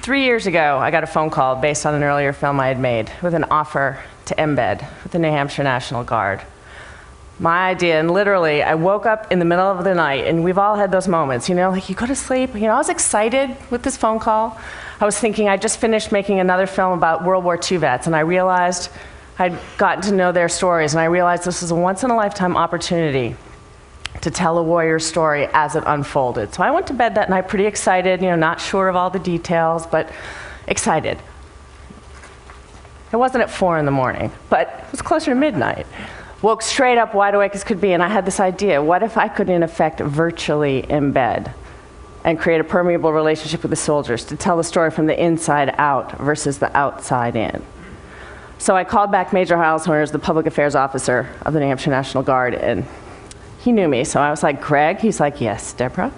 3 years ago, I got a phone call based on an earlier film I had made with an offer to embed with the New Hampshire National Guard. My idea, and literally, I woke up in the middle of the night, and we've all had those moments, you know, like you go to sleep. You know, I was excited with this phone call. I was thinking I just finished making another film about World War II vets, and I realized I'd gotten to know their stories, and I realized this was a once-in-a-lifetime opportunity to tell a warrior's story as it unfolded. So I went to bed that night pretty excited, you know, not sure of all the details, but excited. It wasn't at 4 in the morning, but it was closer to midnight. Woke straight up, wide awake as could be, and I had this idea. What if I could, in effect, virtually embed and create a permeable relationship with the soldiers to tell the story from the inside out versus the outside in? So I called back Major Heilshorner, the public affairs officer of the New Hampshire National Guard, and he knew me. So I was like, Greg? He's like, yes, Deborah.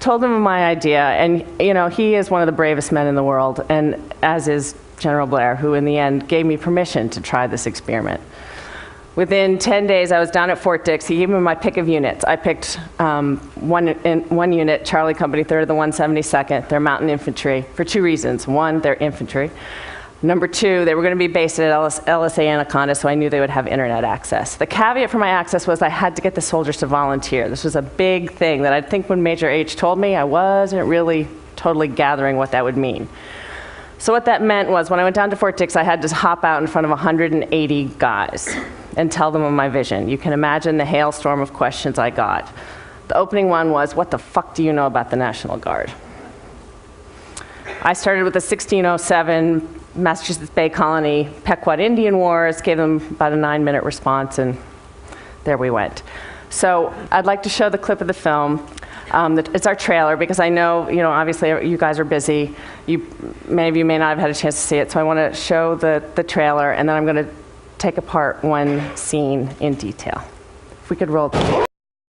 Told him my idea, and you know, he is one of the bravest men in the world, and as is General Blair, who in the end gave me permission to try this experiment. Within 10 days, I was down at Fort Dix. He gave me my pick of units. I picked one unit, Charlie Company, 3rd of the 172nd. They're mountain infantry for 2 reasons. One, they're infantry. Number 2, they were going to be based at LSA Anaconda, so I knew they would have internet access. The caveat for my access was I had to get the soldiers to volunteer. This was a big thing that I think when Major H told me, I wasn't really totally gathering what that would mean. So what that meant was when I went down to Fort Dix, I had to hop out in front of 180 guys and tell them of my vision. You can imagine the hailstorm of questions I got. The opening one was, what the fuck do you know about the National Guard? I started with the 1607 Massachusetts Bay Colony Pequot Indian Wars, gave them about a 9-minute response, and there we went. So I'd like to show the clip of the film. It's our trailer, because I know, you know, obviously you guys are busy. Many of you may not have had a chance to see it, so I want to show the trailer, and then I'm going to take apart one scene in detail. If we could roll the tape.